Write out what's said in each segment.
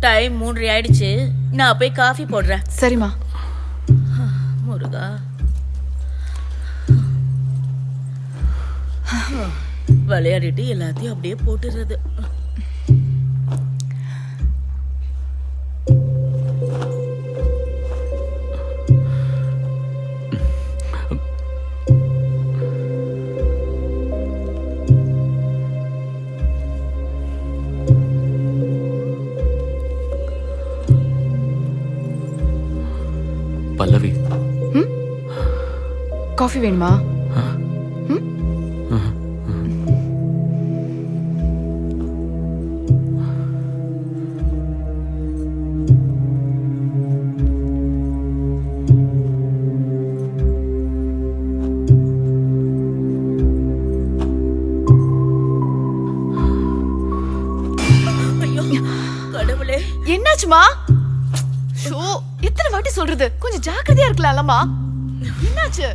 Time 3 ஆயிடுச்சு. நான் போய் காஃபி போடுறேன். சரிம்மா. முருகா, விளையாடிட்டு எல்லாத்தையும் அப்படியே போட்டுறது. பல்லவி, காஃபி வேணுமா? கடவுளே, என்னாச்சுமா? ஷோ, எத்தனை வாட்டி சொல்றது? கொஞ்சம் ஜாக்கிரதையா இருக்கலாம்லமா. என்னாச்சு?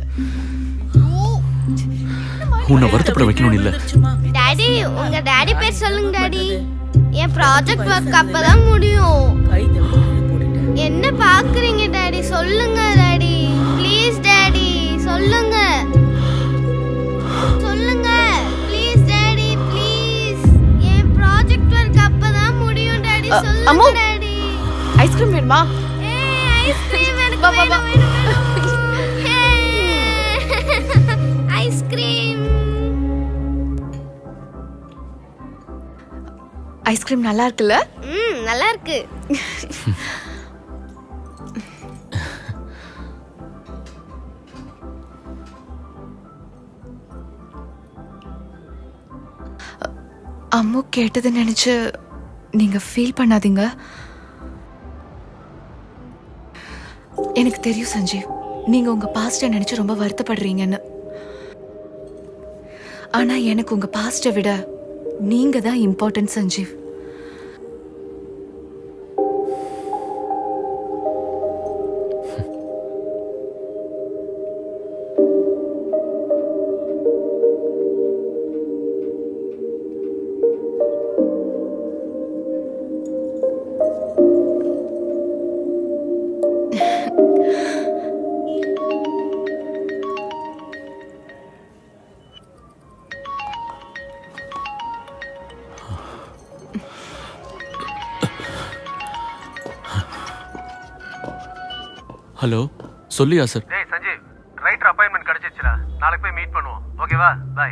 உன்னை வருத்தப்பட வைக்கணும் இல்ல. டாடி, உங்க டாடி பேர் சொல்லுங்க டாடி. என் ப்ராஜெக்ட் ஒர்க் அப்பதான் முடியும். என்ன பாக்குறீங்க டாடி? சொல்லுங்க டாடி, ப்ளீஸ் டாடி, சொல்லுங்க சொல்லுங்க please daddy, please. N project work அப்பதான் முடியும் டாடி. சொல்லுங்க டாடி. ஐஸ்கிரீம் வேணுமா? ஐஸ்கிரீம் எனக்கு வா, வா, வா. ஐஸ்கிரீம். ஐஸ்கிரீம் நல்லா இருக்குல்ல? நல்லா இருக்கு. அம்மு கேட்டது நினைச்சு நீங்க ஃபீல் பண்ணாதீங்க. எனக்கு தெரியும் சஞ்சீவ், நீங்க உங்க பாஸ்ட நினைச்சு ரொம்ப வருத்தப்படுறீங்கன்னு. ஆனா எனக்கு உங்க பாஸ்ட விட நீங்க தான் இம்பார்ட்டன்ட் சஞ்சீவ். ஹலோ, சொல்லியா சார்? டேய் சஞ்சீவ், ரைட்டர் அப்பாயின்மெண்ட் கிடைச்சிருச்சுடா. நாளைக்கு போய் மீட் பண்ணுவோம். ஓகேவா? பை.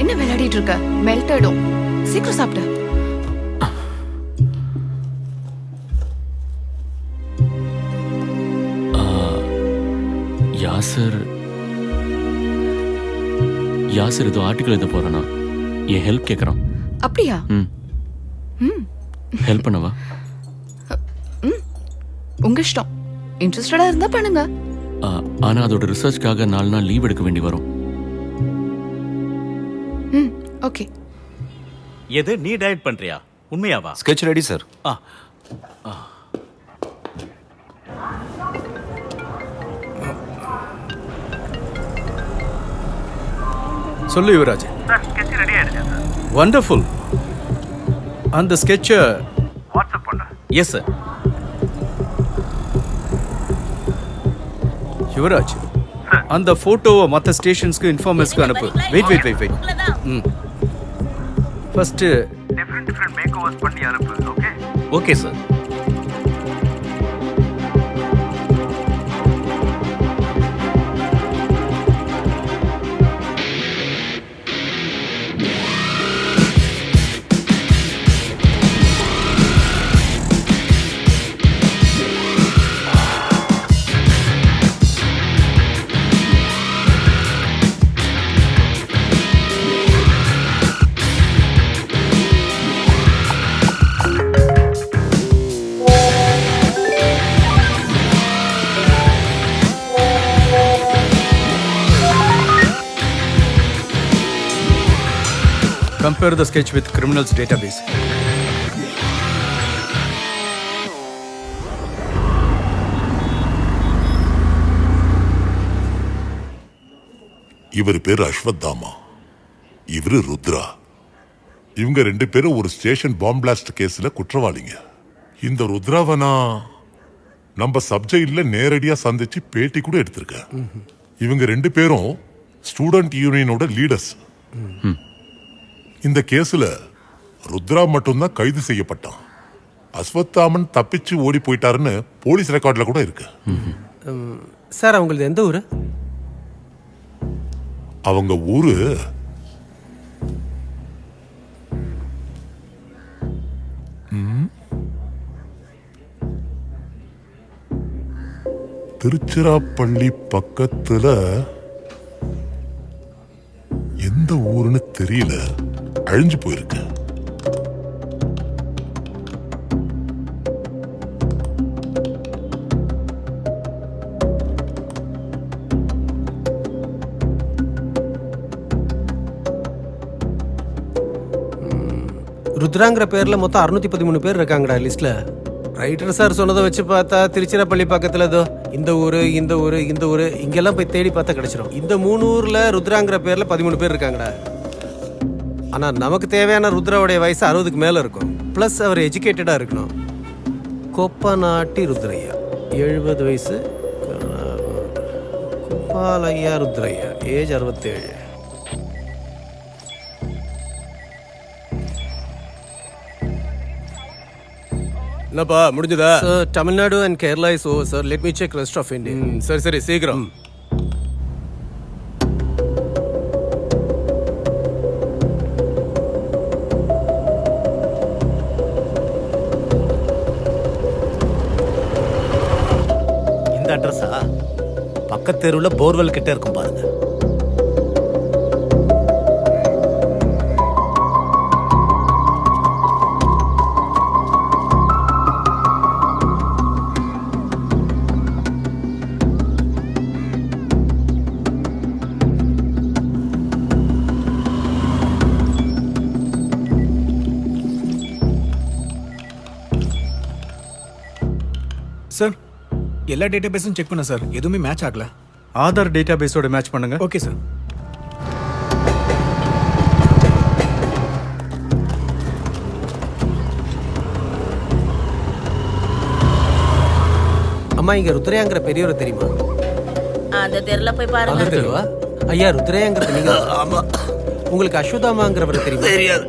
என்ன விளையாடிட்டு இருக்க? மெல்ட் ஆயிடும். சீக்கிரம் சாப்பிடு. யாசர் ஏதோ ஆர்டிக்கல் எழுத போறானா? என் ஹெல்ப் கேட்கறான். அப்படியா? ஹெல்ப் பண்ணவா? உங்க இஷ்டம். இன்ட்ரெஸ்டடா இருந்தா பண்ணுங்க. ஆனா அதோட ரிசர்ச்காக 4 நாள் லீவ் எடுக்க வேண்டி வரும். ஓகே. எது நீ டைரக்ட் பண்றியா? உண்மையாவா? Sketch ready sir. சொல்லு யுவராஜ். சார், ஸ்கெட்ச் ரெடி ஆயிடுச்சு சார். வண்டர்ஃபுல். அந்த ஸ்கெட்சை வாட்ஸ்அப் பண்ண. Yes sir. யுவராஜ், அந்த போட்டோவை மற்ற ஸ்டேஷன்ஸ்க்கு இன்ஃபார்மர்ஸ்க்கு அனுப்பு. Wait. First different makeovers பண்ணி அனுப்பு. Okay? Okay sir. compare the sketch with criminals database. இவர் பேரு அஸ்வத்தாமா, இவரு ருத்ரா. இவங்க 2 பேரும் ஒரு ஸ்டேஷன் பாம்பு பிளாஸ்ட் கேஸ்ல குற்றவாளிங்க. இந்த ருத்ராவை நான் நம்ம சப்ஜெக்ட்ல நேரடியா சந்திச்சு பேட்டி கூட எடுத்திருக்கேன். இவங்க 2 பேரும் ஸ்டூடெண்ட் யூனியனோட லீடர்ஸ். இந்த கேஸ்ல ருத்ரா மட்டும்தான் கைது செய்யப்பட்டான். அஸ்வத்தாமன் தப்பிச்சு ஓடி போயிட்டாருன்னு போலீஸ் ரெக்கார்ட்ல கூட இருக்கு. சார் அவங்களது எந்த ஊரு? அவங்க ஊரு திருச்சிராப்பள்ளி பக்கத்துல எந்த ஊருன்னு தெரியல, அழிஞ்சு போயிருக்கு. ருத்ராங்கிற பேர்ல மொத்தம் 613 பேர் இருக்காங்கடா லிஸ்ட்ல. ரைட்டர் சார் சொன்னதை வச்சு பார்த்தா திருச்சிராப்பள்ளி பக்கத்துல ஏதோ இந்த ஊரு இந்த ஊரு இந்த ஊரு இங்கெல்லாம் போய் தேடி பார்த்தா கிடைச்சிடும். இந்த 3 ஊர்ல ருத்ராங்கிற பேர்ல 13 பேர் இருக்காங்கடா. ஆனா நமக்கு தேவையான ருத்ராவுடைய வயசு 60க்கு மேல இருக்கும். பிளஸ் அவர் எஜுகேட்டடா இருக்கணும். கொப்பநாட்டி ருத்ரையா 70 வயசு. கோபாலையா ருத்ரையா ஏஜ் 67. என்னப்பா முடிஞ்சதா? Sir Tamil Nadu and Kerala is over sir. Let me check rest of India. சரி சரி சீக்கிரம். இந்த அட்ரஸா? பக்கத்து தெருவில் போர்வெல் கிட்ட இருக்கும் பாருங்க. சார் எல்லா டேட்டா பேஸும் செக் பண்ண சார், எதுவுமே மேட்ச் ஆகல. ஆதார் டேட்டா பேஸோட மேட்ச் பண்ணுங்க. Okay sir. அம்மா இங்க ருத்ரையாங்கிற பெரியவரை தெரியுமா? அந்த தெருல போய் பாருங்க. அந்த தெருவா? ஐயா ருத்ரையாங்கிறது நீங்க? ஆமா. உங்களுக்கு அஸ்வதாமாங்கிறவரை தெரியுமா? தெரியாது.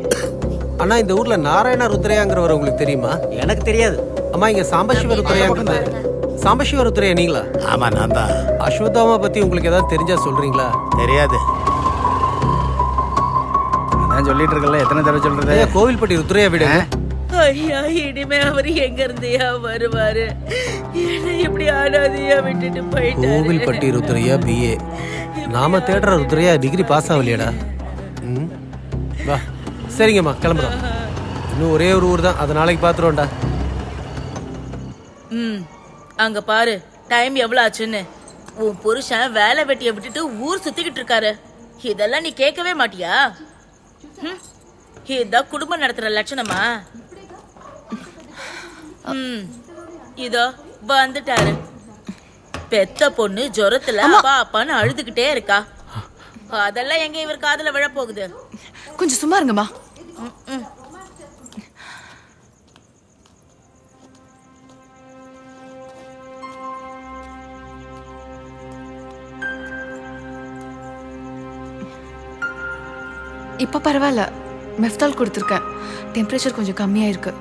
அண்ணா இந்த ஊர்ல நாராயண ருத்ரையாங்கிறவர் உங்களுக்கு தெரியுமா? எனக்கு தெரியாது. அம்மா இங்க சாம்பசிவ ருத்ரையாங்கிறது. சாம்பசிவ ருத்ரையா நீங்களா? ஆமா நான் தான். அஸ்வதாமா பத்தி உங்களுக்கு ஏதாவது தெரிஞ்சா சொல்றீங்களா? தெரியாது. நான் சொல்லிட்டு இருக்கல, எத்தனை தடவை சொல்றது? ஐயா கோவில்பட்டி ருத்ரையா வீடு. ஐயா இனிமே அவர் எங்க இருந்தியா வருவாரு? என்ன இப்படி ஆனாதியா விட்டுட்டு போயிட்டாரு. கோவில்பட்டி ருத்ரையா BA. நாம தேடுற ருத்ரையா டிகிரி பாஸ் ஆகலையாடா? வா சரிங்கம்மா கிளம்புறோம். இன்னும் ஒரே ஒரு ஊர் தான், அதை நாளைக்கு பாத்துருவோம்டா. அங்க பாரு டைம் எவ்வளவு ஆச்சுன்னு. உன் புருஷன் வேலை வெட்டியை விட்டுட்டு ஊர் சுத்திக்கிட்டு இருக்காரு. இதெல்லாம் நீ கேட்கவே மாட்டியா? இதான் குடும்பம் நடத்துற லட்சணமா? இதோ வந்துட்டாரு. பெத்த பொண்ணு ஜொரத்துல அப்பா அப்பான்னு அழுதுகிட்டே இருக்கா. அதெல்லாம் எங்க இவர் காதுல விழ போகுது? கொஞ்சம் சும்மா இருங்கம்மா. இப்போ பரவாயில்ல, மெஃப்தால் கொடுத்துருக்கேன். டெம்பரேச்சர் கொஞ்சம் கம்மியாக இருக்கு.